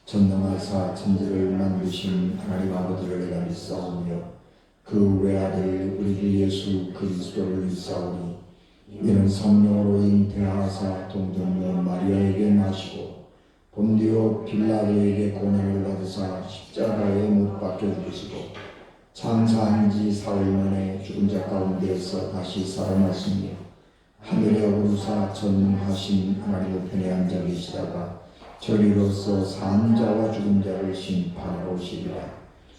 전능하사 천지를 만드신 하나님 아버지를 내가 믿사오며 그 외아들 우리 주 예수 그리스도를 믿사오니 이는 성령으로 잉태하사 동정녀 마리아에게 나시고 본디오 빌라도에게 고난을 받으사 십자가에 못 박혀 죽으시고 장사한 지 사흘 만에 죽은 자 가운데서 다시 살아나시며 하늘에 오르사 전능하신 하나님 우편에 앉아 계시다가 저리로서 산 자와 죽은 자를 심판하러 오시리라.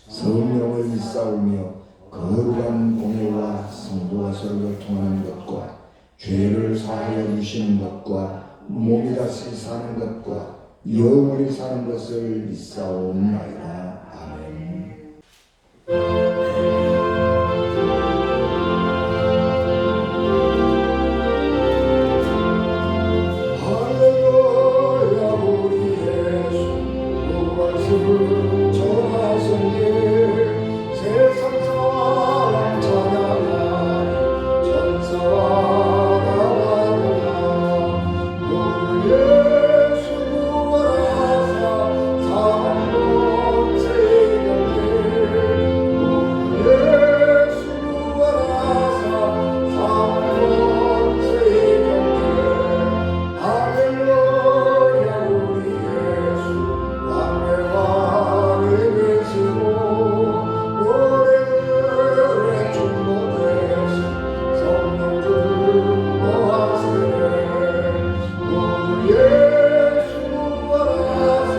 성령을 믿사오며 거룩한 공예와 성도와 서로 교통하는 것과 죄를 사하여 주시는 것과 몸이 다시 사는 것과 영원히 사는 것을 믿사옵나이다. 아멘. 할렐루야 우리 예수 무엇을 전하셨니 세상 사랑 찬양하니 천사가 바르나 우리 예수 구원하사 사망 세계를 우리 예수 구원하사 사망 세계를 할렐루야 우리 예수 왕의 계시고 우리들의 중보되신 성령 중보하시네 우리 예수 구원하사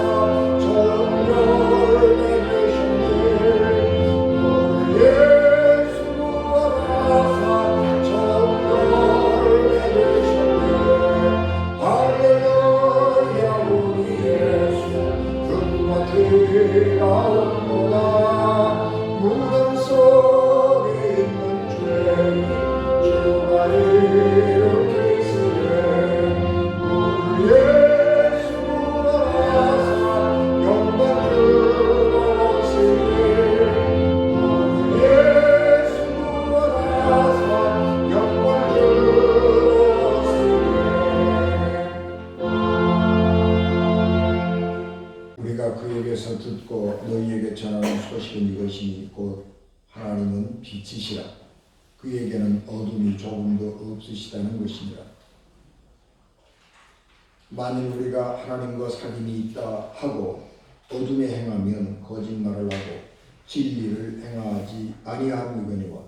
정결 내주시네 우리 예수 구원하사 정결 내주시네 할렐루야 우리 예수 금과 티가 없노라 무덤 속에 있는 죄인 주가 일으키시네 우리 예수 구원하사 영광 들어오시네 우리 예수 구원하사 영광 들어오시네 우리가 그에게서 듣고 너희에게 전하는 소식은 이것이니 곧 하나님은 빛이시라 그에게는 어둠이 조금도 없으시다는 것이니라. 만일 우리가 하나님과 사귐이 있다 하고 어둠에 행하면 거짓말을 하고 진리를 행하지 아니함이거니와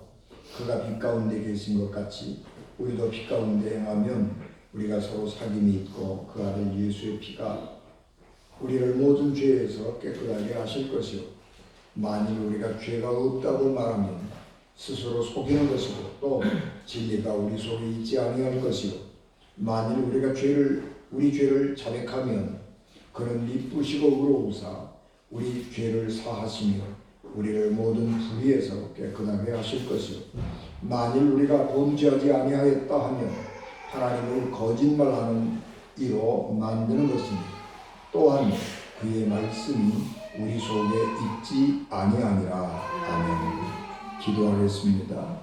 그가 빛 가운데 계신 것 같이 우리도 빛 가운데 행하면 우리가 서로 사귐이 있고 그 아들 예수의 피가 우리를 모든 죄에서 깨끗하게 하실 것이요 만일 우리가 죄가 없다고 말하면 스스로 속이는 것이고 또 진리가 우리 속에 있지 아니할 것이요 만일 우리가 우리 죄를 자백하면 그는 미쁘시고 의로우사 우리 죄를 사하시며 우리를 모든 불의에서 깨끗하게 하실 것이요 만일 우리가 범죄하지 아니하였다 하면 하나님을 거짓말하는 이로 만드는 것입니다. 또한 그의 말씀이 우리 속에 있지 아니하니라. 아멘. 기도하겠습니다.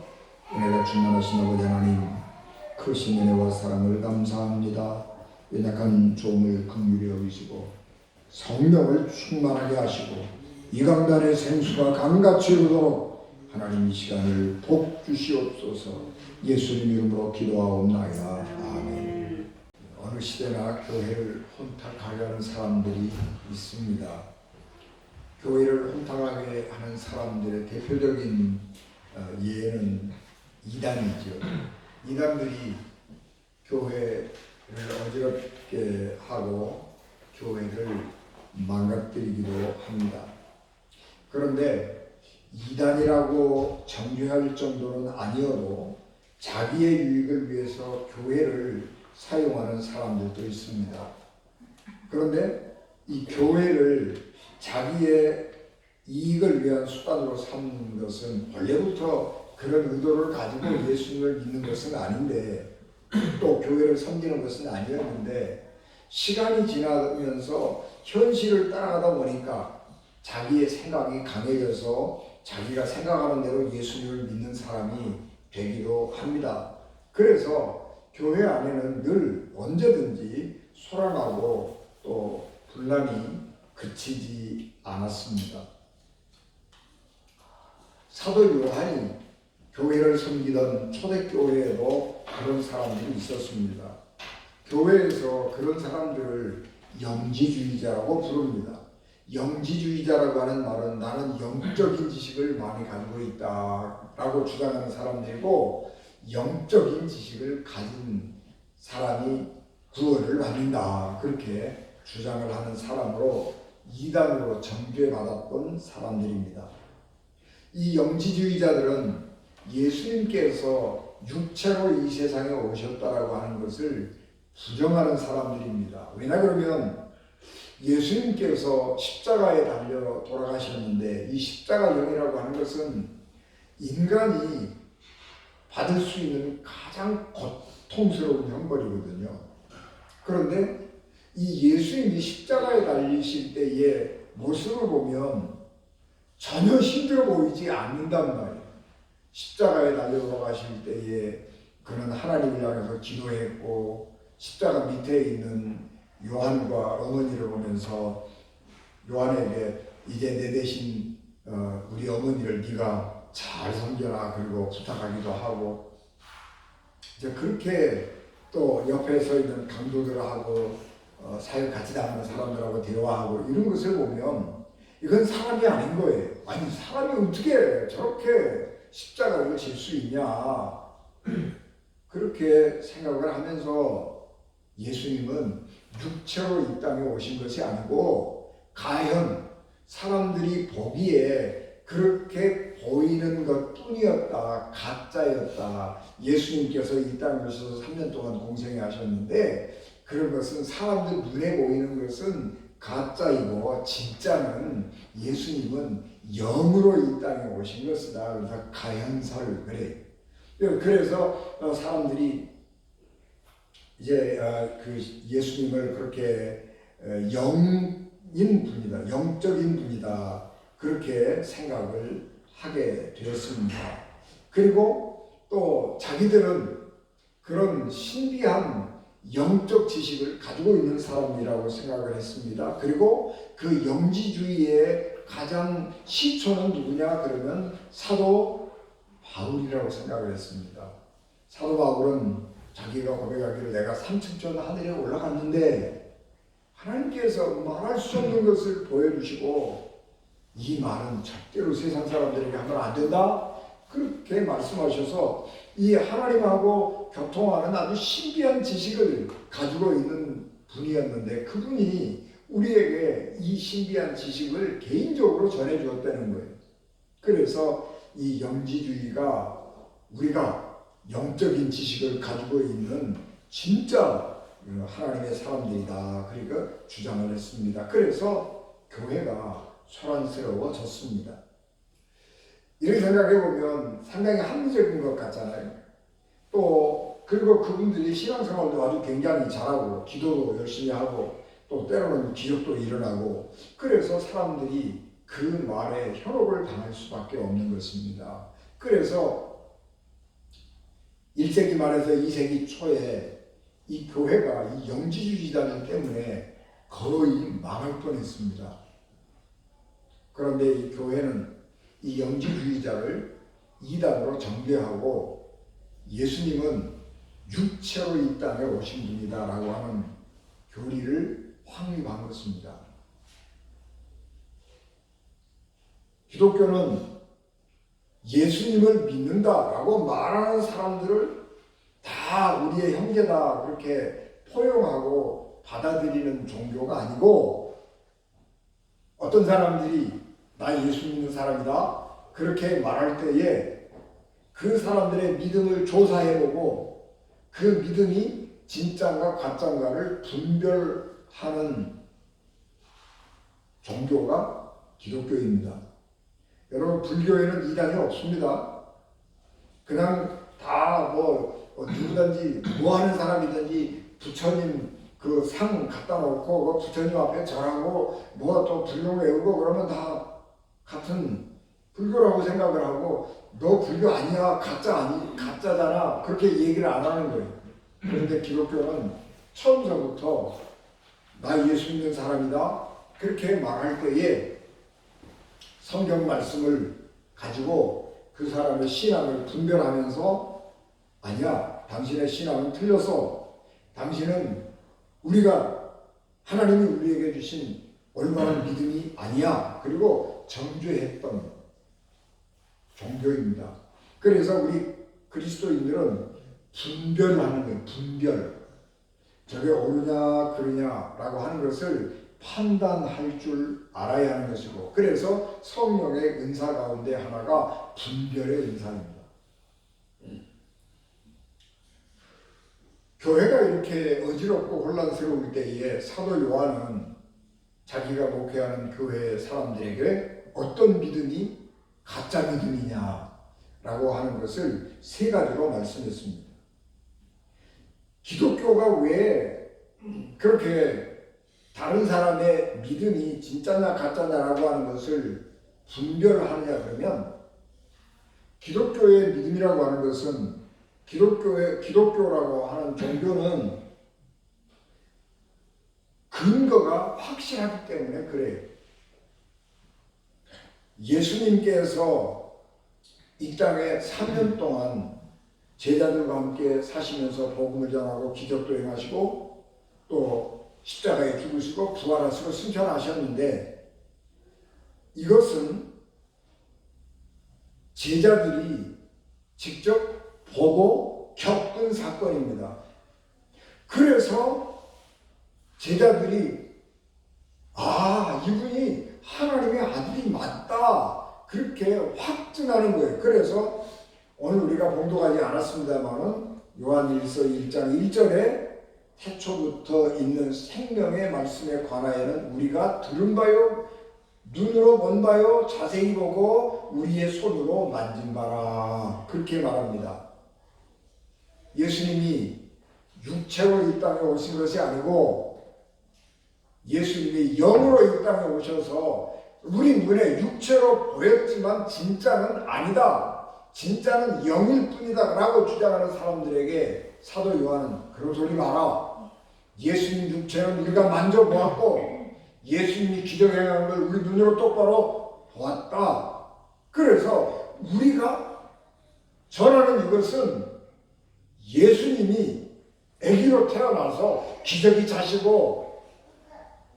은혜가 충만하신 아버지 하나님 크신 은혜와 사랑을 감사합니다. 연약한 종을 긍휼히 여기시고 성령을 충만하게 하시고 이 강단의 생수가 강같이 흐르도록 하나님 이 시간을 복 주시옵소서. 예수님 이름으로 기도하옵나이다. 아멘. 어느 시대나 교회를 혼탁하게 하는 사람들이 있습니다. 교회를 혼탁하게 하는 사람들의 대표적인 예는 이단이죠. 이단들이 교회를 어지럽게 하고 교회를 망가뜨리기도 합니다. 그런데 이단이라고 정죄할 정도는 아니어도 자기의 유익을 위해서 교회를 사용하는 사람들도 있습니다. 그런데 이 교회를 자기의 이익을 위한 수단으로 삼는 것은 원래부터 그런 의도를 가지고 예수님을 믿는 것은 아닌데 또 교회를 섬기는 것은 아니었는데 시간이 지나면서 현실을 따라가다 보니까 자기의 생각이 강해져서 자기가 생각하는 대로 예수님을 믿는 사람이 되기도 합니다. 그래서 교회 안에는 늘 언제든지 소란하고 또 분란이 그치지 않았습니다. 사도 요한이 교회를 섬기던 초대교회에도 그런 사람들이 있었습니다. 교회에서 그런 사람들을 영지주의자라고 부릅니다. 영지주의자라고 하는 말은 나는 영적인 지식을 많이 가지고 있다라고 주장하는 사람들이고, 영적인 지식을 가진 사람이 구원을 받는다, 그렇게 주장을 하는 사람으로 이단으로 정죄받았던 사람들입니다. 이 영지주의자들은 예수님께서 육체로 이 세상에 오셨다라고 하는 것을 부정하는 사람들입니다. 왜냐 그러면 예수님께서 십자가에 달려 돌아가셨는데, 이 십자가형이라고 하는 것은 인간이 받을 수 있는 가장 고통스러운 형벌이거든요. 그런데 이 예수님이 십자가에 달리실 때의 모습을 보면 전혀 힘들어 보이지 않는단 말이에요. 십자가에 달려 돌아가실 때에 그는 하나님을 향해서 기도했고, 십자가 밑에 있는 요한과 어머니를 보면서 요한에게 이제 내 대신 우리 어머니를 네가 잘 섬겨라, 그리고 부탁하기도 하고, 이제 그렇게 또 옆에 서 있는 강도들하고 사역 같이 다니는 사람들하고 대화하고, 이런 것을 보면 이건 사람이 아닌 거예요. 아니, 사람이 어떻게 저렇게 십자가를 질 수 있냐, 그렇게 생각을 하면서 예수님은 육체로 이 땅에 오신 것이 아니고 가현 사람들이 보기에 그렇게 보이는 것뿐이었다, 가짜였다. 예수님께서 이 땅에 오셔서 3년 동안 공생에 하셨는데 그런 것은 사람들 눈에 보이는 것은 가짜이고, 진짜는 예수님은 영으로 이 땅에 오신 것이다. 그래서 가현설 그래. 그래서 사람들이 이제 그 예수님을 그렇게 영인 분이다, 영적인 분이다, 그렇게 생각을 하게 되었습니다. 그리고 또 자기들은 그런 신비한 영적 지식을 가지고 있는 사람이라고 생각을 했습니다. 그리고 그 영지주의의 가장 시초는 누구냐 그러면 사도 바울이라고 생각을 했습니다. 사도 바울은 자기가 고백하기를 내가 3층전 하늘에 올라갔는데 하나님께서 말할 수 없는 것을 보여주시고, 이 말은 절대로 세상 사람들에게 하면 안 된다, 그렇게 말씀하셔서 이 하나님하고 교통하는 아주 신비한 지식을 가지고 있는 분이었는데, 그분이 우리에게 이 신비한 지식을 개인적으로 전해주었다는 거예요. 그래서 이 영지주의가 우리가 영적인 지식을 가지고 있는 진짜 하나님의 사람들이다, 그러니까 주장을 했습니다. 그래서 교회가 소란스러워졌습니다. 이렇게 생각해 보면 상당히 합리적인 것 같잖아요. 또 그리고 그분들이 신앙생활도 아주 굉장히 잘하고 기도도 열심히 하고 또 때로는 기적도 일어나고, 그래서 사람들이 그 말에 현혹을 당할 수밖에 없는 것입니다. 그래서 1세기 말에서 2세기 초에 이 교회가 이 영지주의자들 때문에 거의 망할 뻔했습니다. 그런데 이 교회는 이 영지주의자를 이단으로 정죄하고 예수님은 육체로 이 땅에 오신 분이다라고 하는 교리를 확립한 것입니다. 기독교는 예수님을 믿는다라고 말하는 사람들을 다 우리의 형제다 그렇게 포용하고 받아들이는 종교가 아니고, 어떤 사람들이 나 예수 믿는 사람이다 그렇게 말할 때에 그 사람들의 믿음을 조사해보고 그 믿음이 진짜인가 가짜인가를 분별하는 종교가 기독교입니다. 여러분, 불교에는 이단이 없습니다. 그냥 다 누구든지 뭐 하는 사람이든지 부처님 그 상 갖다 놓고 그 부처님 앞에 절하고 뭐 또 불교 외우고 그러면 다 같은 불교라고 생각을 하고, 너 불교 아니야, 가짜잖아, 그렇게 얘기를 안 하는 거예요. 그런데 기독교는 처음서부터 나 예수 믿는 사람이다, 그렇게 말할 때에 성경 말씀을 가지고 그 사람의 신앙을 분별하면서 아니야, 당신의 신앙은 틀렸어. 당신은 우리가 하나님이 우리에게 주신 올바른 믿음이 아니야. 그리고 정죄했던 종교입니다. 그래서 우리 그리스도인들은 분별하는 거예요. 분별. 저게 옳으냐 그르냐라고 하는 것을 판단할 줄 알아야 하는 것이고, 그래서 성령의 은사 가운데 하나가 분별의 은사입니다. 교회가 이렇게 어지럽고 혼란스러울 때에 사도 요한은 자기가 목회하는 교회 사람들에게 어떤 믿음이 가짜 믿음이냐라고 하는 것을 세 가지로 말씀했습니다. 기독교가 왜 그렇게 다른 사람의 믿음이 진짜냐 가짜냐라고 하는 것을 분별하느냐 그러면, 기독교의 믿음이라고 하는 것은 기독교라고 하는 종교는 근거가 확실하기 때문에 그래요. 예수님께서 이 땅에 3년 동안 제자들과 함께 사시면서 복음을 전하고 기적도 행하시고 또 십자가에 죽으시고 부활하시고 승천하셨는데, 이것은 제자들이 직접 보고 겪은 사건입니다. 그래서 제자들이 이분이 하나님의 아들이 맞다, 그렇게 확증하는 거예요. 그래서 오늘 우리가 봉독하지 않았습니다만은 요한일서 1장 1절에 태초부터 있는 생명의 말씀에 관하여는 우리가 들은 바요 눈으로 본 바요 자세히 보고 우리의 손으로 만진 바라, 그렇게 말합니다. 예수님이 육체로 이 땅에 오신 것이 아니고 예수님이 영으로 이 땅에 오셔서 우리 눈에 육체로 보였지만 진짜는 아니다, 진짜는 영일 뿐이다 라고 주장하는 사람들에게 사도 요한은 그런 소리 마라. 예수님 육체는 우리가 만져보았고 예수님이 기적 행하는 걸 우리 눈으로 똑바로 보았다. 그래서 우리가 전하는 이것은 예수님이 아기로 태어나서 기저귀 차시고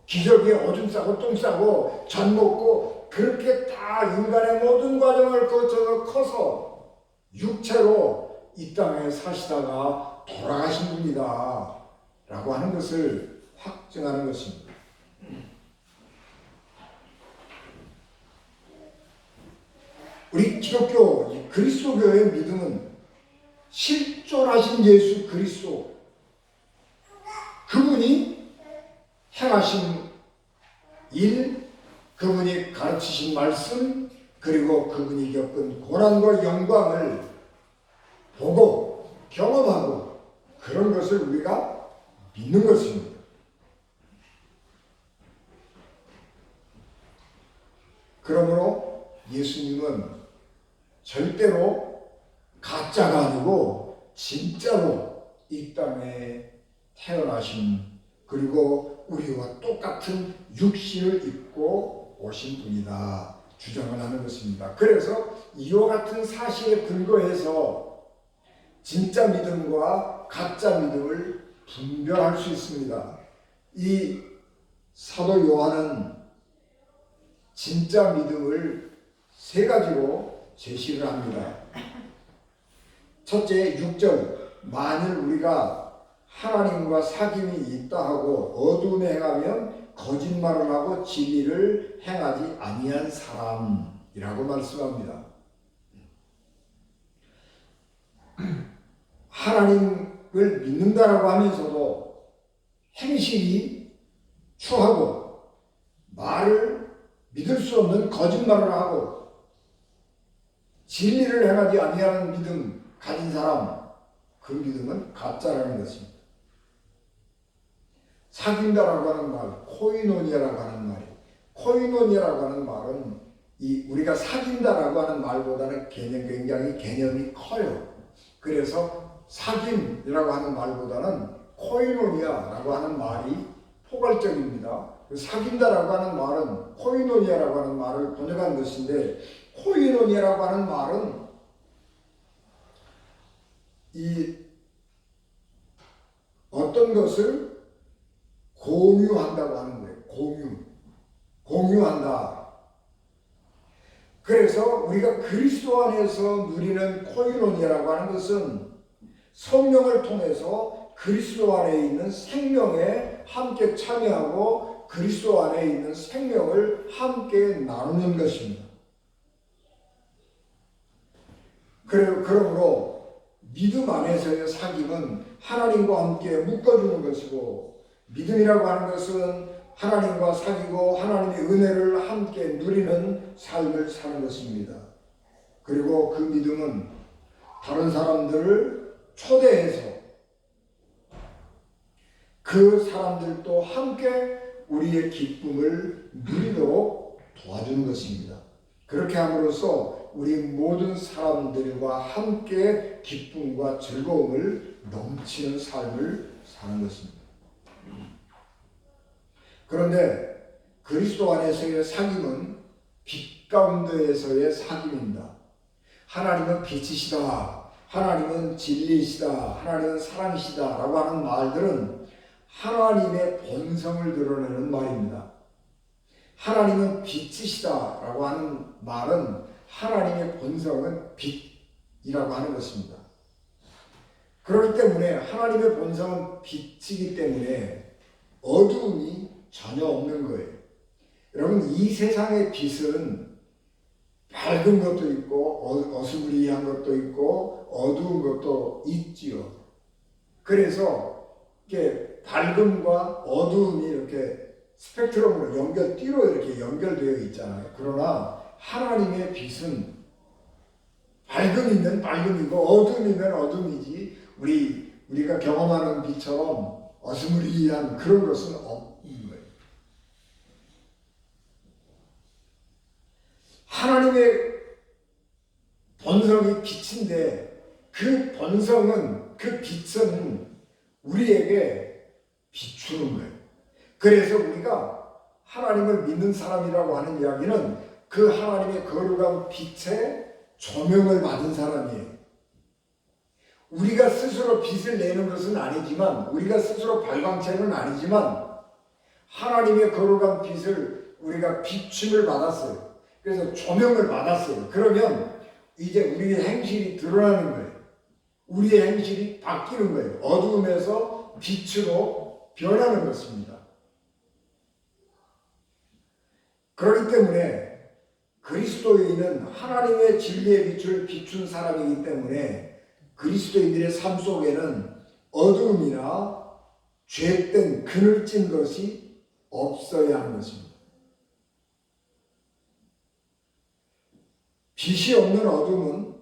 기저귀에 오줌 싸고 똥 싸고 젖 먹고 그렇게 다 인간의 모든 과정을 거쳐서 커서 육체로 이 땅에 사시다가 돌아가신 분이다 라고 하는 것을 확증하는 것입니다. 우리 기독교 그리스도교의 믿음은 실존하신 예수 그리스도, 그분이 행하신 일, 그분이 가르치신 말씀, 그리고 그분이 겪은 고난과 영광을 보고 경험하고 그런 것을 우리가 믿는 것입니다. 그러므로 예수님은 절대로 가짜가 아니고 진짜로 이 땅에 태어나신, 그리고 우리와 똑같은 육신을 입고 오신 분이다 주장을 하는 것입니다. 그래서 이와 같은 사실에 근거해서 진짜 믿음과 가짜 믿음을 분별할 수 있습니다. 이 사도 요한은 진짜 믿음을 세 가지로 제시를 합니다. 첫째 6절, 만일 우리가 하나님과 사귐이 있다 하고 어둠에 행하면 거짓말을 하고 진리를 행하지 아니한 사람이라고 말씀합니다. 하나님을 믿는다라고 하면서도 행실이 추하고 말을 믿을 수 없는 거짓말을 하고 진리를 행하지 아니하는 믿음 가진 사람, 그 믿음은 가짜라는 것입니다. 사귄다라고 하는 말, 코이노니아라고 하는 말이, 코이노니아라고 하는 말은 우리가 사귄다라고 하는 말보다는 굉장히 개념이 커요. 그래서 사귐이라고 하는 말보다는 코이노니아라고 하는 말이 포괄적입니다. 사귄다라고 하는 말은 코이노니아라고 하는 말을 번역한 것인데, 코이노니아라고 하는 말은 이 어떤 것을 공유한다고 하는 거예요. 공유한다. 그래서 우리가 그리스도 안에서 누리는 코이노니아라고 하는 것은 성령을 통해서 그리스도 안에 있는 생명에 함께 참여하고 그리스도 안에 있는 생명을 함께 나누는 것입니다. 그러므로 믿음 안에서의 사귐은 하나님과 함께 묶어주는 것이고, 믿음이라고 하는 것은 하나님과 사귀고 하나님의 은혜를 함께 누리는 삶을 사는 것입니다. 그리고 그 믿음은 다른 사람들을 초대해서 그 사람들도 함께 우리의 기쁨을 누리도록 도와주는 것입니다. 그렇게 함으로써 우리 모든 사람들과 함께 기쁨과 즐거움을 넘치는 삶을 사는 것입니다. 그런데 그리스도 안에서의 사귐은 빛 가운데에서의 사귐입니다. 하나님은 빛이시다, 하나님은 진리이시다, 하나님은 사랑이시다 라고 하는 말들은 하나님의 본성을 드러내는 말입니다. 하나님은 빛이시다 라고 하는 말은 하나님의 본성은 빛이라고 하는 것입니다. 그렇기 때문에 하나님의 본성은 빛이기 때문에 어두움이 전혀 없는 거예요. 여러분, 이 세상의 빛은 밝은 것도 있고 어스무리한 것도 있고 어두운 것도 있지요. 그래서 이렇게 밝음과 어두움이 이렇게 스펙트럼으로 띠로 이렇게 연결되어 있잖아요. 그러나 하나님의 빛은 밝음이면 밝음이고 어둠이면 어둠이지, 우리가 경험하는 빛처럼 어스무리한 그런 것은 없는 거예요. 하나님의 본성이 빛인데 그 본성은, 그 빛은 우리에게 비추는 거예요. 그래서 우리가 하나님을 믿는 사람이라고 하는 이야기는 그 하나님의 거룩한 빛에 조명을 받은 사람이에요. 우리가 스스로 빛을 내는 것은 아니지만, 우리가 스스로 발광체는 아니지만 하나님의 거룩한 빛을 우리가 비춤을 받았어요. 그래서 조명을 받았어요. 그러면 이제 우리의 행실이 드러나는 거예요. 우리의 행실이 바뀌는 거예요. 어두움에서 빛으로 변하는 것입니다. 그렇기 때문에 그리스도인은 하나님의 진리의 빛을 비춘 사람이기 때문에 그리스도인들의 삶 속에는 어두움이나 죄된 그늘진 것이 없어야 하는 것입니다. 빛이 없는 어둠은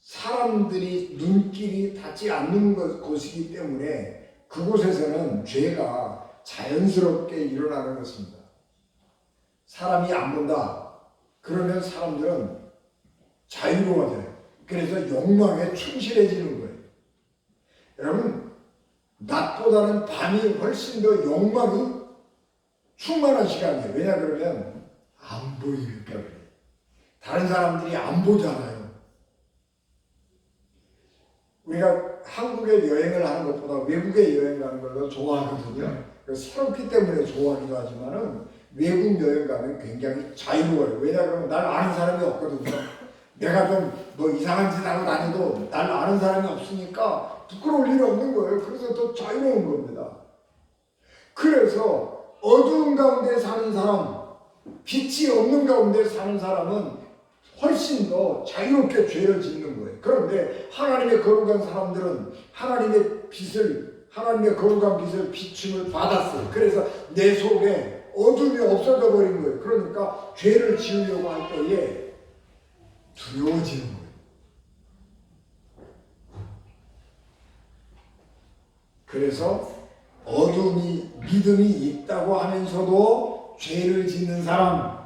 사람들이 눈길이 닿지 않는 곳이기 때문에 그곳에서는 죄가 자연스럽게 일어나는 것입니다. 사람이 안 본다. 그러면 사람들은 자유로워져요. 그래서 욕망에 충실해지는 거예요. 여러분, 낮보다는 밤이 훨씬 더 욕망이 충만한 시간이에요. 왜냐 그러면 안 보이니까 그래요. 다른 사람들이 안 보잖아요. 우리가 한국에 여행을 하는 것보다 외국에 여행 가는 걸 더 좋아하거든요. 새롭기 때문에 좋아하기도 하지만은 외국 여행 가면 굉장히 자유로워요. 왜냐하면 날 아는 사람이 없거든요. 내가 좀 뭐 이상한 짓 하고 다녀도 날 아는 사람이 없으니까 부끄러울 일이 없는 거예요. 그래서 더 자유로운 겁니다. 그래서 어두운 가운데 사는 사람, 빛이 없는 가운데 사는 사람은 훨씬 더 자유롭게 죄를 짓는 거예요. 그런데 하나님의 거룩한 사람들은 하나님의 거룩한 빛을 비춤을 받았어요. 그래서 내 속에 어둠이 없어져 버린 거예요. 그러니까 죄를 지으려고 할 때에 두려워지는 거예요. 그래서 믿음이 있다고 하면서도 죄를 짓는 사람,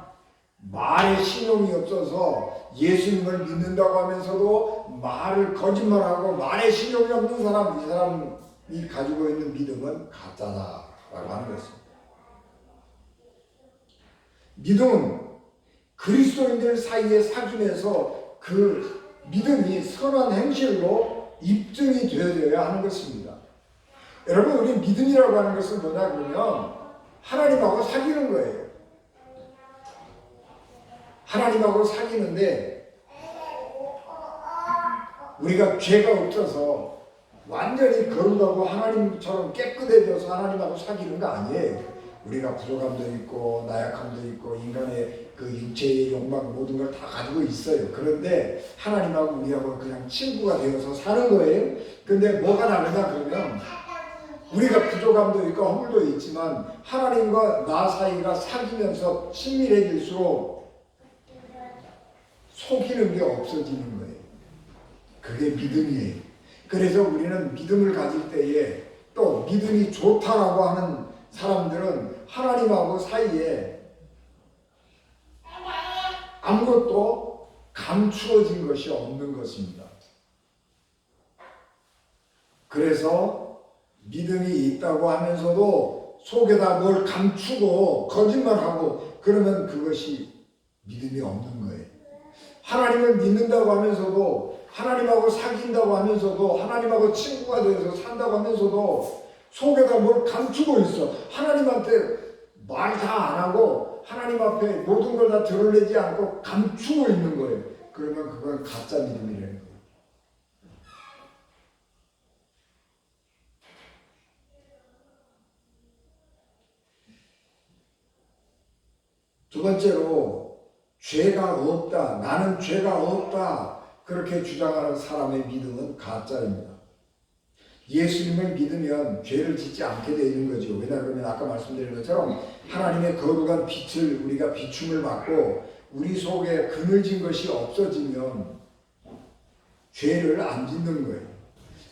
말에 신용이 없어서 예수님을 믿는다고 하면서도 말을 거짓말하고 말에 신용이 없는 사람, 이 사람이 가지고 있는 믿음은 가짜다라고 하는 것입니다. 믿음은 그리스도인들 사이에 사귐에서 그 믿음이 선한 행실로 입증이 되어야 하는 것입니다. 여러분, 우리 믿음이라고 하는 것은 뭐냐 그러면 하나님하고 사귀는 거예요. 하나님하고 사귀는데 우리가 죄가 없어서 완전히 거룩하고 하나님처럼 깨끗해져서 하나님하고 사귀는 거 아니에요. 우리가 부족함도 있고 나약함도 있고 인간의 그 육체의 욕망 모든 걸 다 가지고 있어요. 그런데 하나님하고 우리하고 그냥 친구가 되어서 사는 거예요. 근데 뭐가 다르냐 그러면 우리가 부족함도 있고 허물도 있지만 하나님과 나 사이가 사귀면서 친밀해질수록 속이는 게 없어지는 거예요. 그게 믿음이에요. 그래서 우리는 믿음을 가질 때에 또 믿음이 좋다라고 하는 사람들은 하나님하고 사이에 아무것도 감추어진 것이 없는 것입니다. 그래서 믿음이 있다고 하면서도 속에다 뭘 감추고 거짓말하고 그러면 그것이 믿음이 없는 거예요. 하나님을 믿는다고 하면서도 하나님하고 사귄다고 하면서도 하나님하고 친구가 되어서 산다고 하면서도 속에다 뭘 감추고 있어. 하나님한테 말 다 안 하고 하나님 앞에 모든 걸 다 드러내지 않고 감추고 있는 거예요. 그러면 그건 가짜 믿음이라는 거예요. 두 번째로 죄가 없다. 나는 죄가 없다. 그렇게 주장하는 사람의 믿음은 가짜입니다. 예수님을 믿으면 죄를 짓지 않게 되어 있는 거죠. 왜냐하면 아까 말씀드린 것처럼 하나님의 거룩한 빛을 우리가 비춤을 받고 우리 속에 그늘진 것이 없어지면 죄를 안 짓는 거예요.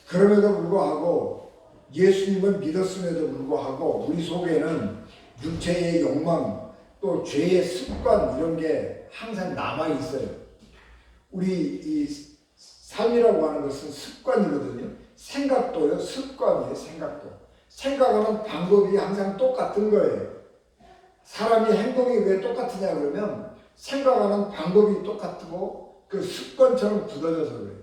그럼에도 불구하고 예수님을 믿었음에도 불구하고 우리 속에는 육체의 욕망 또 죄의 습관 이런 게 항상 남아 있어요. 우리 이 삶이라고 하는 것은 습관이거든요. 생각도요, 습관이에요, 생각도. 생각하는 방법이 항상 똑같은 거예요. 사람이 행동이 왜 똑같으냐 그러면 생각하는 방법이 똑같고 그 습관처럼 굳어져서 그래요.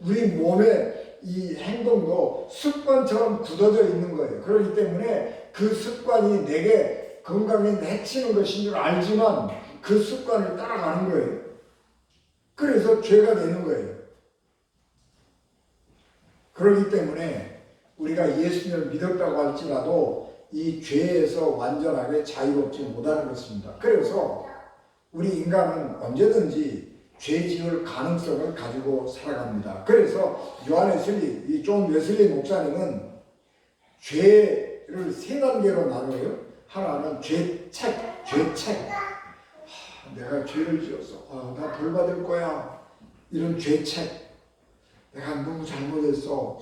우리 몸의 이 행동도 습관처럼 굳어져 있는 거예요. 그렇기 때문에 그 습관이 내게 건강에 해치는 것인 줄 알지만 그 습관을 따라가는 거예요. 그래서 죄가 되는 거예요. 그렇기 때문에 우리가 예수님을 믿었다고 할지라도 이 죄에서 완전하게 자유롭지 못하는 것입니다. 그래서 우리 인간은 언제든지 죄 지을 가능성을 가지고 살아갑니다. 그래서 요한 웨슬리, 이 존 웨슬리 목사님은 죄를 세 단계로 나눠요. 하나는 죄책. 내가 죄를 지었어. 나 벌 받을 거야. 이런 죄책. 내가 너무 잘못했어.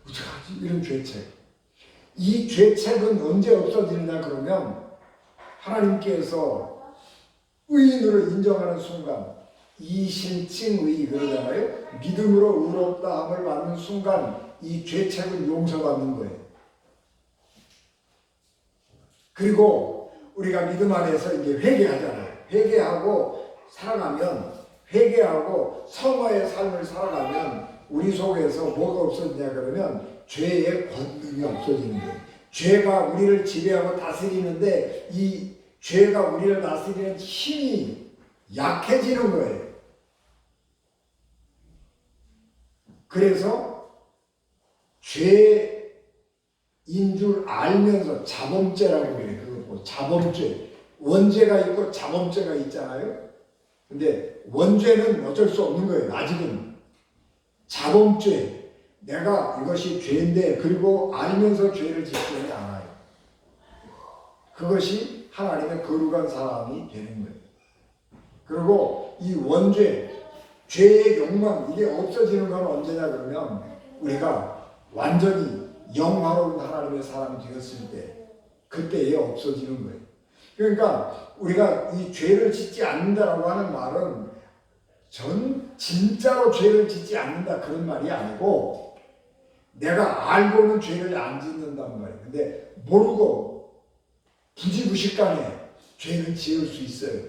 어떡하지? 이런 죄책. 이 죄책은 언제 없어지느냐 그러면 하나님께서 의인으로 인정하는 순간 이신칭의 그러잖아요. 믿음으로 의롭다 함을 받는 순간 이 죄책은 용서받는 거예요. 그리고 우리가 믿음 안에서 이제 회개하잖아요. 회개하고 살아가면 회개하고 성화의 삶을 살아가면 우리 속에서 뭐가 없어지냐 그러면 죄의 권능이 없어지는 거예요. 죄가 우리를 지배하고 다스리는데 이 죄가 우리를 다스리는 힘이 약해지는 거예요. 그래서 죄인 줄 알면서 자범죄라고 그래요. 그거 자범죄. 원죄가 있고 자범죄가 있잖아요. 근데 원죄는 어쩔 수 없는 거예요. 아직은. 자범죄. 내가 이것이 죄인데 그리고 알면서 죄를 짓지는 않아요. 그것이 하나님의 거룩한 사람이 되는 거예요. 그리고 이 원죄, 죄의 욕망 이게 없어지는 건 언제냐 그러면 우리가 완전히 영화로운 하나님의 사람이 되었을 때 그때에 없어지는 거예요. 그러니까 우리가 이 죄를 짓지 않는다라고 하는 말은 진짜로 죄를 짓지 않는다 그런 말이 아니고 내가 알고는 죄를 안 짓는다는 말이에요. 근데 모르고 부지부식간에 죄는 지을 수 있어요.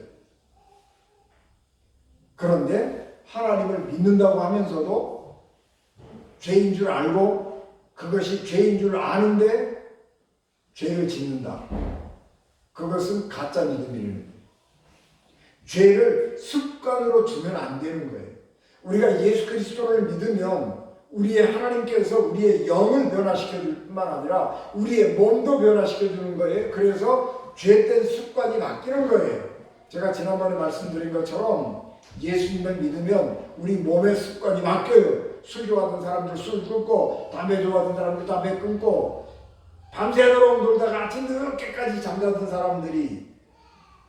그런데 하나님을 믿는다고 하면서도 죄인 줄 알고 그것이 죄인 줄 아는데 죄를 짓는다. 그것은 가짜 믿음이라는 거예요. 죄를 습관으로 두면 안 되는 거예요. 우리가 예수 그리스도를 믿으면 우리의 하나님께서 우리의 영을 변화시켜 줄 뿐만 아니라 우리의 몸도 변화시켜 주는 거예요. 그래서 죄된 습관이 바뀌는 거예요. 제가 지난번에 말씀드린 것처럼 예수님을 믿으면 우리 몸의 습관이 바뀌어요. 술 좋아하던 사람들 술 끊고, 담배 좋아하던 사람들 담배 끊고, 밤새도록 놀다가 아침 늦게까지 잠자던 사람들이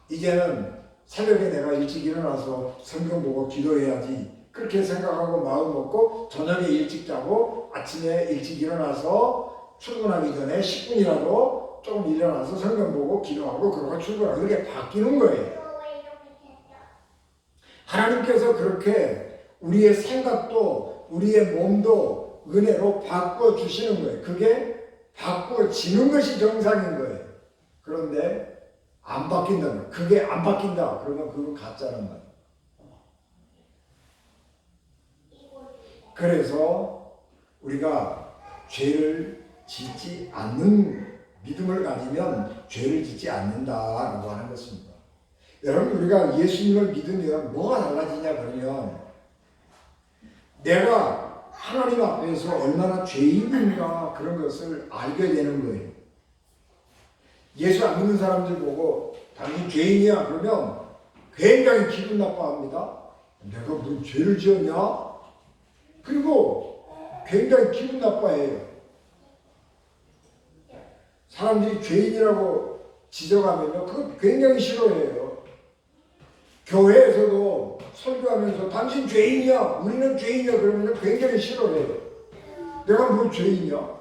이제는 새벽에 내가 일찍 일어나서 성경 보고 기도해야지, 그렇게 생각하고 마음 먹고 저녁에 일찍 자고 아침에 일찍 일어나서 출근하기 전에 10분이라도 조금 일어나서 성경 보고 기도하고 그러고 출근하고, 이렇게 바뀌는 거예요. 하나님께서 그렇게 우리의 생각도 우리의 몸도 은혜로 바꿔 주시는 거예요. 그게 바꿔지는 것이 정상인 거예요. 그런데 안 바뀐다는 거예요. 그게 안 바뀐다 그러면 그건 가짜는 거예요. 그래서 우리가 죄를 짓지 않는 믿음을 가지면 죄를 짓지 않는다라고 하는 것입니다. 여러분, 우리가 예수님을 믿으면 뭐가 달라지냐 그러면 내가 하나님 앞에서 얼마나 죄인인가 그런 것을 알게 되는 거예요. 예수 안 믿는 사람들 보고 당신 죄인이야 그러면 굉장히 기분 나빠합니다. 내가 무슨 죄를 지었냐? 그리고 굉장히 기분 나빠해요. 사람들이 죄인이라고 지적하면요, 그거 굉장히 싫어해요. 교회에서도 설교하면서 당신 죄인이야, 우리는 죄인이야 그러면 굉장히 싫어해요. 내가 뭐 죄인이야?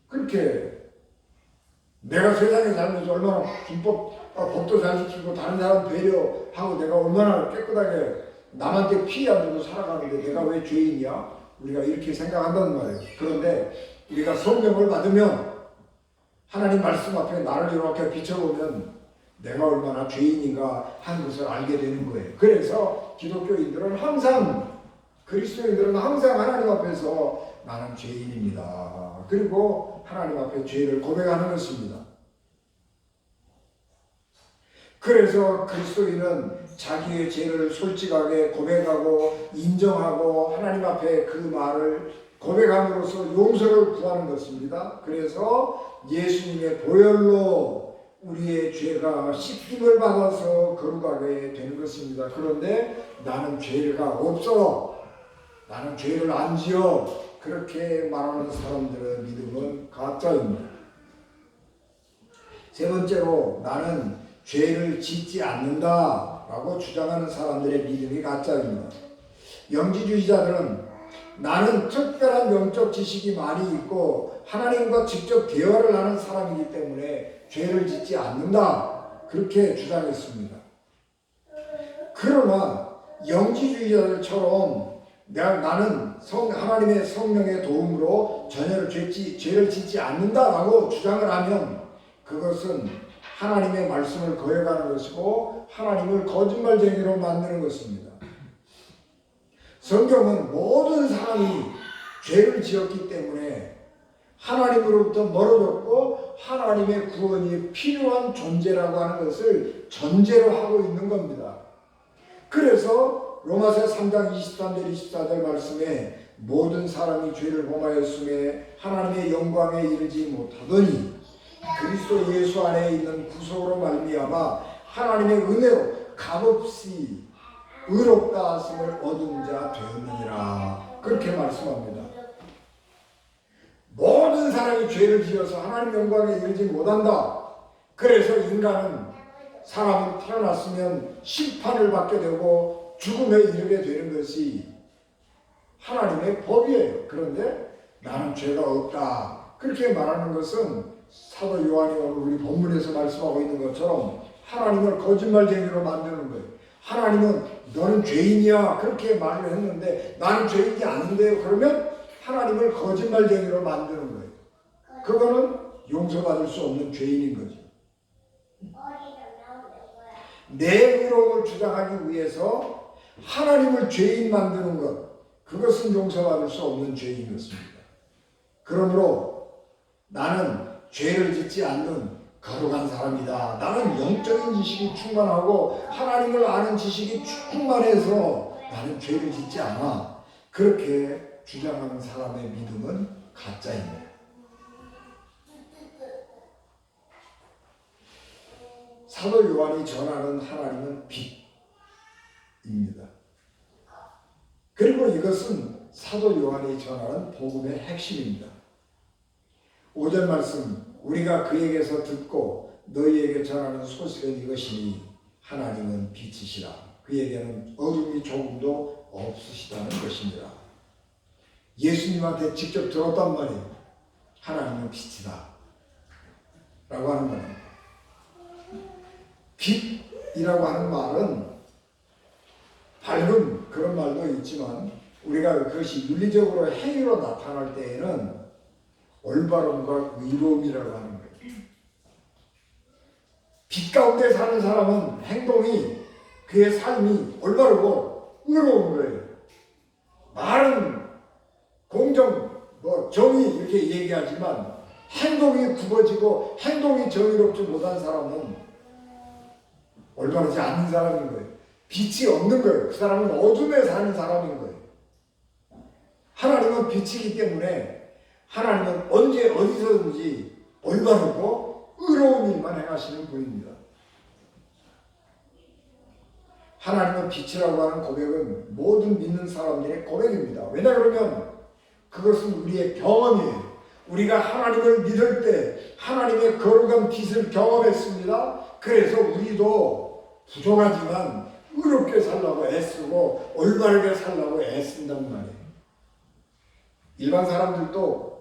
그렇게 내가 세상에 살면서 얼마나 법도 잘 지키고 다른 사람 배려하고 내가 얼마나 깨끗하게 남한테 피해 안 주고 살아가는데 내가 왜 죄인이야? 우리가 이렇게 생각한다는 말이에요. 그런데 우리가 성령을 받으면 하나님 말씀 앞에 나를 이렇게 비춰보면 내가 얼마나 죄인인가 하는 것을 알게 되는 거예요. 그래서 기독교인들은 항상, 그리스도인들은 항상 하나님 앞에서 나는 죄인입니다. 그리고 하나님 앞에 죄를 고백하는 것입니다. 그래서 그리스도인은 자기의 죄를 솔직하게 고백하고 인정하고 하나님 앞에 그 말을 고백함으로써 용서를 구하는 것입니다. 그래서 예수님의 보혈로 우리의 죄가 씻김을 받아서 거룩하게 되는 것입니다. 그런데 나는 죄가 없어, 나는 죄를 안 지어, 그렇게 말하는 사람들의 믿음은 가짜입니다. 세 번째로, 나는 죄를 짓지 않는다 라고 주장하는 사람들의 믿음이 가짜입니다. 영지주의자들은 나는 특별한 영적 지식이 많이 있고 하나님과 직접 대화를 하는 사람이기 때문에 죄를 짓지 않는다, 그렇게 주장했습니다. 그러나 영지주의자들처럼 나는 하나님의 성령의 도움으로 전혀 죄를 짓지 않는다라고 주장을 하면 그것은 하나님의 말씀을 거역하는 것이고 하나님을 거짓말쟁이로 만드는 것입니다. 성경은 모든 사람이 죄를 지었기 때문에 하나님으로부터 멀어졌고 하나님의 구원이 필요한 존재라고 하는 것을 전제로 하고 있는 겁니다. 그래서 로마서 3장 23절 24절 말씀에 모든 사람이 죄를 범하였음에 하나님의 영광에 이르지 못하더니 그리스도 예수 안에 있는 구속으로 말미암아 하나님의 은혜로 값없이 의롭다 하심을 얻은 자 되었느니라, 그렇게 말씀합니다. 모든 사람이 죄를 지어서 하나님 영광에 이르지 못한다. 그래서 사람은 태어났으면 심판을 받게 되고 죽음에 이르게 되는 것이 하나님의 법이에요. 그런데 나는 죄가 없다, 그렇게 말하는 것은 사도 요한이 오늘 우리 본문에서 말씀하고 있는 것처럼 하나님을 거짓말쟁이로 만드는 거예요. 하나님은 너는 죄인이야 그렇게 말을 했는데 나는 죄인이 아닌데요 그러면 하나님을 거짓말쟁이로 만드는 거예요. 그거는 용서받을 수 없는 죄인인 거죠. 내 의로움을 주장하기 위해서 하나님을 죄인 만드는 것, 그것은 용서받을 수 없는 죄인 것입니다. 그러므로 나는 죄를 짓지 않는 거룩한 사람이다. 나는 영적인 지식이 충만하고 하나님을 아는 지식이 충만해서 나는 죄를 짓지 않아. 그렇게 주장하는 사람의 믿음은 가짜입니다. 사도 요한이 전하는 하나님은 빛입니다. 그리고 이것은 사도 요한이 전하는 복음의 핵심입니다. 5절 말씀, 우리가 그에게서 듣고 너희에게 전하는 소식은 이것이니 하나님은 빛이시라. 그에게는 어둠이 조금도 없으시다는 것입니다. 예수님한테 직접 들었단 말이에요. 하나님은 빛이다 라고 하는 말입니다. 빛이라고 하는 말은 밝은 그런 말도 있지만 우리가 그것이 윤리적으로 행위로 나타날 때에는 올바름과 의로움이라고 하는 거예요. 빛 가운데 사는 사람은 행동이, 그의 삶이 올바르고 의로운 거예요. 말은 공정, 정의 이렇게 얘기하지만 행동이 굽어지고 행동이 정의롭지 못한 사람은 올바르지 않는 사람인 거예요. 빛이 없는 거예요. 그 사람은 어둠에 사는 사람인 거예요. 하나님은 빛이기 때문에 하나님은 언제 어디서든지 올바르고 의로운 일만 행하시는 분입니다. 하나님은 빛이라고 하는 고백은 모든 믿는 사람들의 고백입니다. 왜냐 그러면 그것은 우리의 경험이에요. 우리가 하나님을 믿을 때 하나님의 거룩한 빛을 경험했습니다. 그래서 우리도 부족하지만 의롭게 살라고 애쓰고 올바르게 살라고 애쓴단 말이에요. 일반 사람들도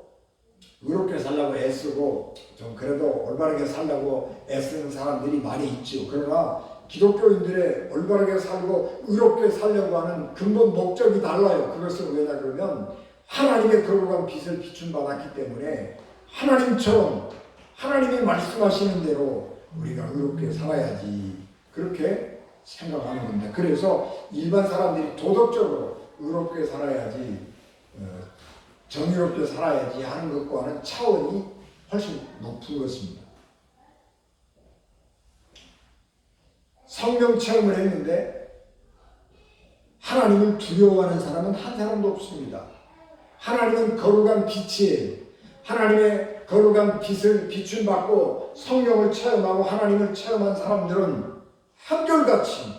의롭게 살라고 애쓰고 좀 그래도 올바르게 살라고 애쓰는 사람들이 많이 있죠. 그러나 기독교인들의 올바르게 살고 의롭게 살려고 하는 근본 목적이 달라요. 그것은 왜냐 그러면 하나님의 거룩한 빛을 비춘 받았기 때문에 하나님처럼 하나님이 말씀하시는 대로 우리가 의롭게 살아야지 그렇게 생각하는 겁니다. 그래서 일반 사람들이 도덕적으로 의롭게 살아야지 정의롭게 살아야지 하는 것과는 차원이 훨씬 높은 것입니다. 성령 체험을 했는데 하나님을 두려워하는 사람은 한 사람도 없습니다. 하나님은 거룩한 빛이에요. 하나님의 거룩한 빛을 비춘 받고 성령을 체험하고 하나님을 체험한 사람들은 한결같이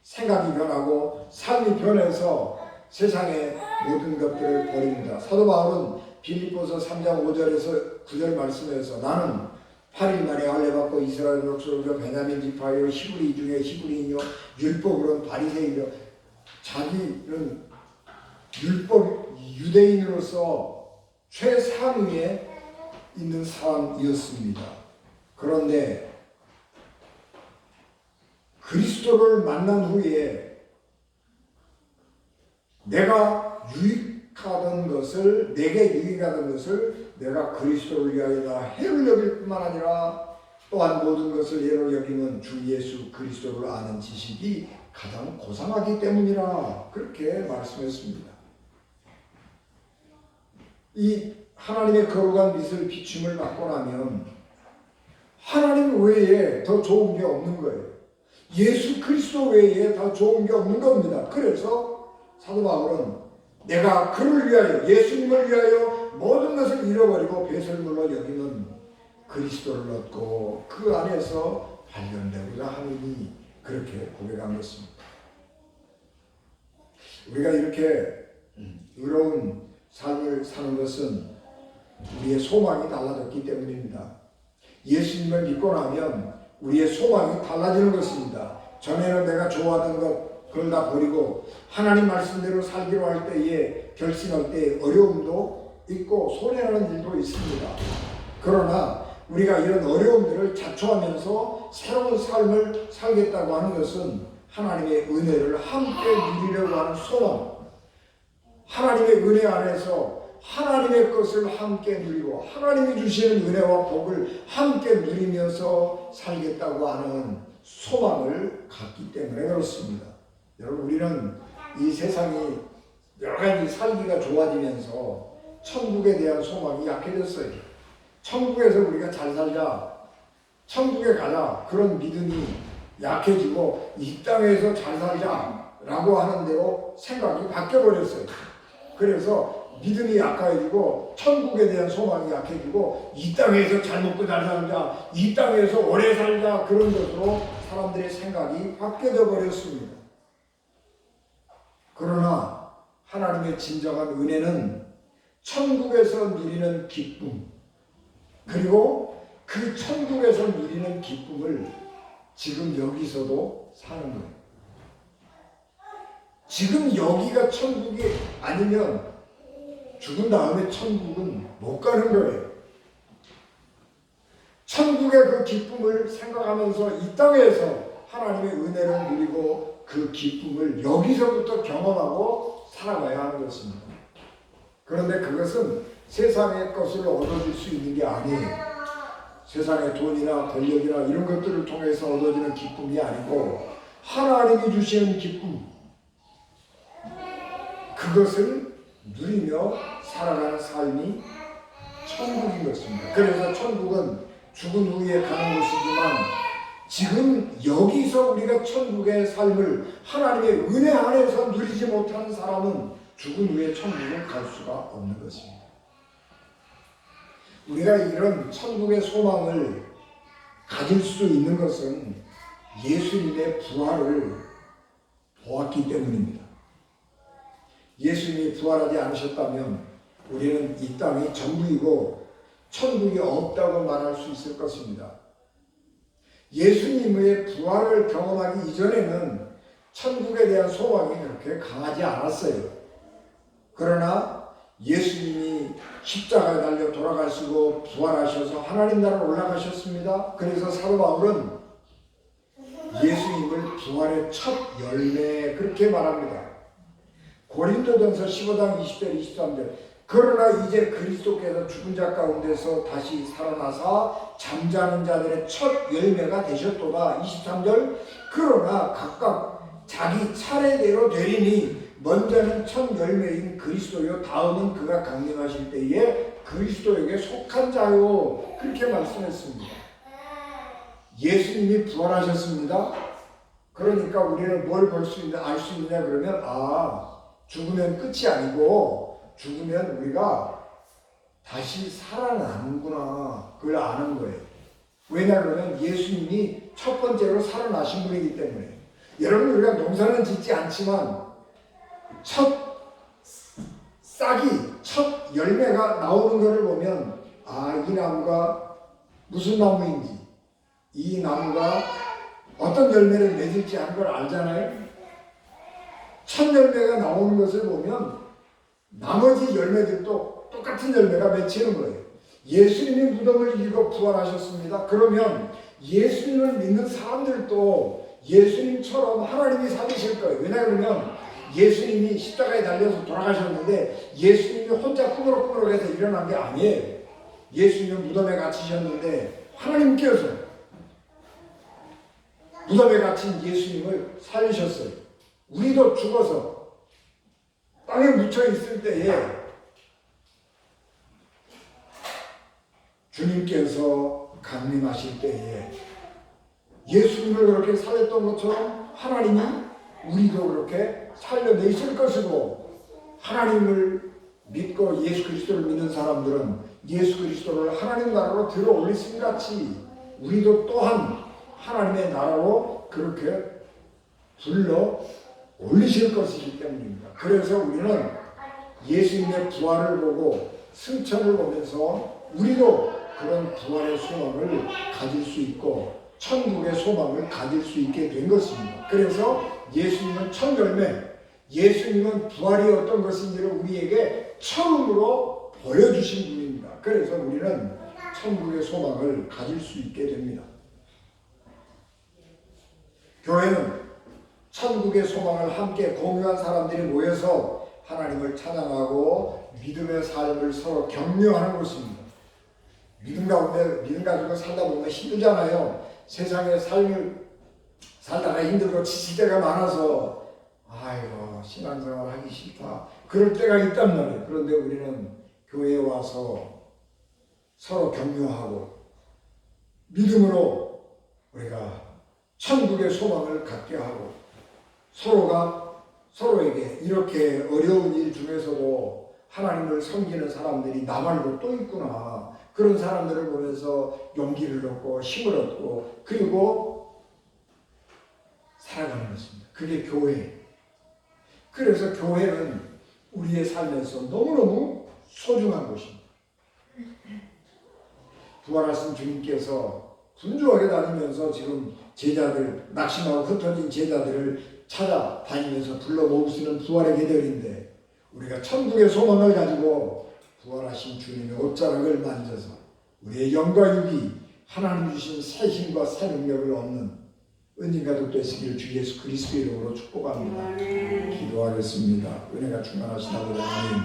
생각이 변하고 삶이 변해서 세상의 모든 것들을 버립니다. 사도 바울은 빌립보서 3장 5절에서 9절 말씀에서 나는 8일 만에 할례 받고 이스라엘 족속으로 베냐민 지파요 히브리 중에 히브리인이요 율법으로는 바리새인이요 자기는 율법 유대인으로서 최상위에 있는 사람이었습니다. 그런데 그리스도를 만난 후에 내가 유익하던 것을 내게 유익하던 것을 내가 그리스도를 위하여 다 해를 여길 뿐만 아니라 또한 모든 것을 예로 여기면 주 예수 그리스도를 아는 지식이 가장 고상하기 때문이라 그렇게 말씀했습니다. 이 하나님의 거룩한 빛을 비춤을 받고 나면 하나님 외에 더 좋은 게 없는 거예요. 예수 그리스도 외에 더 좋은 게 없는 겁니다. 그래서 사도 바울은 내가 그를 위하여 예수님을 위하여 모든 것을 잃어버리고 배설물로 여기는 그리스도를 얻고 그 안에서 발견되고자 하느니 그렇게 고백한 것입니다. 우리가 이렇게 의로운 삶을 사는 것은 우리의 소망이 달라졌기 때문입니다. 예수님을 믿고 나면 우리의 소망이 달라지는 것입니다. 전에는 내가 좋아하던 것 그걸 다 버리고 하나님 말씀대로 살기로 할 때에 결심할 때 어려움도 있고 손해라는 일도 있습니다. 그러나 우리가 이런 어려움들을 자초하면서 새로운 삶을 살겠다고 하는 것은 하나님의 은혜를 함께 누리려고 하는 소망, 하나님의 은혜 안에서 하나님의 것을 함께 누리고 하나님이 주시는 은혜와 복을 함께 누리면서 살겠다고 하는 소망을 갖기 때문에 그렇습니다. 여러분, 우리는 이 세상이 여러 가지 살기가 좋아지면서 천국에 대한 소망이 약해졌어요. 천국에서 우리가 잘 살자, 천국에 가자, 그런 믿음이 약해지고 이 땅에서 잘 살자라고 하는 대로 생각이 바뀌어버렸어요. 그래서 믿음이 약해지고 천국에 대한 소망이 약해지고 이 땅에서 잘 먹고 잘 살자, 이 땅에서 오래 살자, 그런 것으로 사람들의 생각이 바뀌어져 버렸습니다. 그러나 하나님의 진정한 은혜는 천국에서 누리는 기쁨, 그리고 그 천국에서 누리는 기쁨을 지금 여기서도 사는 거예요. 지금 여기가 천국이 아니면 죽은 다음에 천국은 못 가는 거예요. 천국의 그 기쁨을 생각하면서 이 땅에서 하나님의 은혜를 누리고 그 기쁨을 여기서부터 경험하고 살아가야 하는 것입니다. 그런데 그것은 세상의 것을 얻어줄 수 있는 게 아니에요. 세상의 돈이나 권력이나 이런 것들을 통해서 얻어지는 기쁨이 아니고 하나님이 주시는 기쁨, 그것을 누리며 살아가는 삶이 천국인 것입니다. 그래서 천국은 죽은 후에 가는 곳이지만 지금 여기서 우리가 천국의 삶을 하나님의 은혜 안에서 누리지 못한 사람은 죽은 후에 천국을 갈 수가 없는 것입니다. 우리가 이런 천국의 소망을 가질 수 있는 것은 예수님의 부활을 보았기 때문입니다. 예수님이 부활하지 않으셨다면 우리는 이 땅이 전부이고 천국이 없다고 말할 수 있을 것입니다. 예수님의 부활을 경험하기 이전에는 천국에 대한 소망이 그렇게 강하지 않았어요. 그러나 예수님이 십자가에 달려 돌아가시고 부활하셔서 하나님 나라로 올라가셨습니다. 그래서 사도 바울은 예수님을 부활의 첫 열매 그렇게 말합니다. 고린도전서 15장 20절 23절 그러나 이제 그리스도께서 죽은 자 가운데서 다시 살아나사 잠자는 자들의 첫 열매가 되셨도다. 23절 그러나 각각 자기 차례대로 되리니 먼저는 첫 열매인 그리스도요 다음은 그가 강림하실 때에 그리스도에게 속한 자요, 그렇게 말씀했습니다. 예수님이 부활하셨습니다. 그러니까 우리는 뭘 볼 수 있냐, 알 수 있냐 그러면 죽으면 끝이 아니고 죽으면 우리가 다시 살아나는구나, 그걸 아는 거예요. 왜냐 그러면 예수님이 첫 번째로 살아나신 분이기 때문에. 여러분, 우리가 농사는 짓지 않지만 첫 싹이, 첫 열매가 나오는 것을 보면 이 나무가 무슨 나무인지, 이 나무가 어떤 열매를 맺을지 하는 걸 알잖아요. 첫 열매가 나오는 것을 보면 나머지 열매들도 똑같은 열매가 맺히는 거예요. 예수님이 무덤을 이기고 부활하셨습니다. 그러면 예수님을 믿는 사람들도 예수님처럼 하나님이 살리실 거예요. 왜냐 그러면 예수님이 십자가에 달려서 돌아가셨는데 예수님이 혼자 꾸물꾸물해서 일어난 게 아니에요. 예수님은 무덤에 갇히셨는데 하나님께서 무덤에 갇힌 예수님을 살리셨어요. 우리도 죽어서 땅에 묻혀 있을 때에 주님께서 강림하실 때에 예수님을 그렇게 살렸던 것처럼 하나님이 우리도 그렇게 살려내실 것이고, 하나님을 믿고 예수 그리스도를 믿는 사람들은 예수 그리스도를 하나님 나라로 들어 올리신 같이 우리도 또한 하나님의 나라로 그렇게 불러 올리실 것이기 때문입니다. 그래서 우리는 예수님의 부활을 보고 승천을 보면서 우리도 그런 부활의 소망을 가질 수 있고 천국의 소망을 가질 수 있게 된 것입니다. 그래서 예수님은 첫 열매, 예수님은 부활이 어떤 것인지를 우리에게 처음으로 보여주신 분입니다. 그래서 우리는 천국의 소망을 가질 수 있게 됩니다. 교회는 천국의 소망을 함께 공유한 사람들이 모여서 하나님을 찬양하고 믿음의 삶을 서로 격려하는 것입니다. 믿음 가운데 믿음 가지고 살다 보면 힘들잖아요. 세상의 삶을 살다가 힘들고 지칠 때가 많아서 아이고 신앙생활 하기 싫다 그럴 때가 있단 말이에요. 그런데 우리는 교회에 와서 서로 격려하고 믿음으로 우리가 천국의 소망을 갖게 하고 서로가 서로에게 이렇게 어려운 일 중에서도 하나님을 섬기는 사람들이 나 말고 또 있구나. 그런 사람들을 보면서 용기를 얻고 힘을 얻고 그리고 살아가는 것입니다. 그게 교회. 그래서 교회는 우리의 삶에서 너무너무 소중한 곳입니다. 부활하신 주님께서 분주하게 다니면서 지금 제자들, 낙심하고 흩어진 제자들을 찾아다니면서 불러 모으시는 부활의 계절인데 우리가 천국의 소망을 가지고 부활하신 주님의 옷자락을 만져서 우리의 영과 육이 하나님 주신 새 힘과 새 능력을 얻는 은인 가족 되시기를 주 예수 그리스도의 이름으로 축복합니다. 기도하겠습니다. 은혜가 충만하신 아버지 하나님,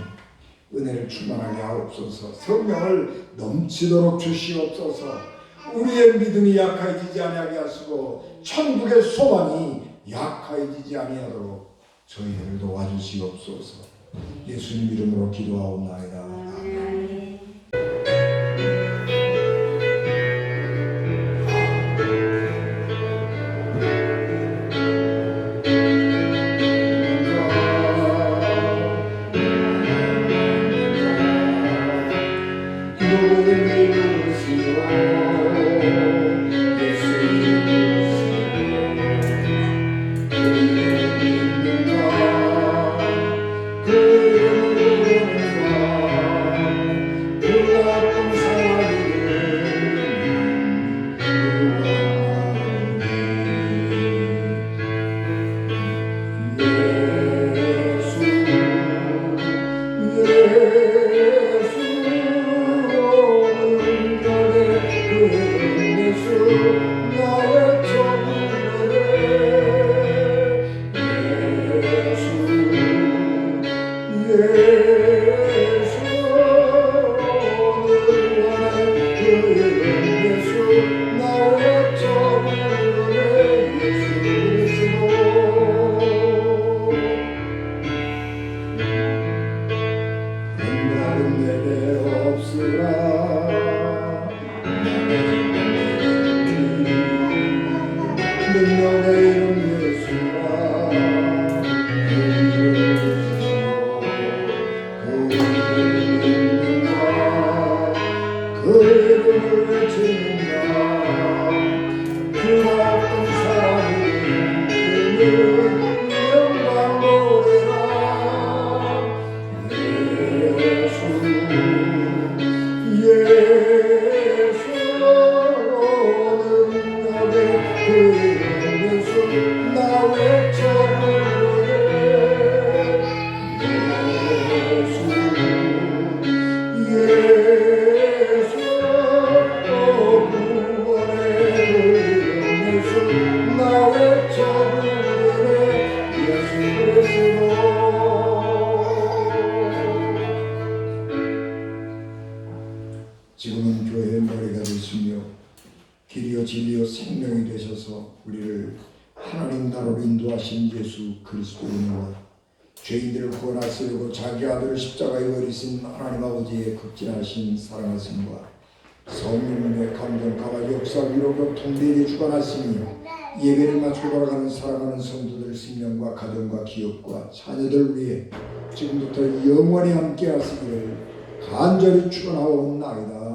은혜를 충만하게 하옵소서. 성령을 넘치도록 주시옵소서. 우리의 믿음이 약해지지 아니하게 하시고 천국의 소망이 약해지지 아니하도록 저희들을 도와주시옵소서. 예수님 이름으로 기도하옵나이다. 아멘. 지금은 교회의 머리가 되시며 길이요 진리요 생명이 되셔서 우리를 하나님 나라로 인도하신 예수 그리스도님과 죄인들을 구원하시려고 자기 아들을 십자가에 버리신 하나님 아버지의 극진하신 사랑하심과 성령님의 감동가와 역사 위로로 통대하게 주관하시니 예배를 마치고 돌아가는 사랑하는 성도들 생명과 가정과 기업과 자녀들 위해 지금부터 영원히 함께 하시기를 간절히 축원하옵나이다.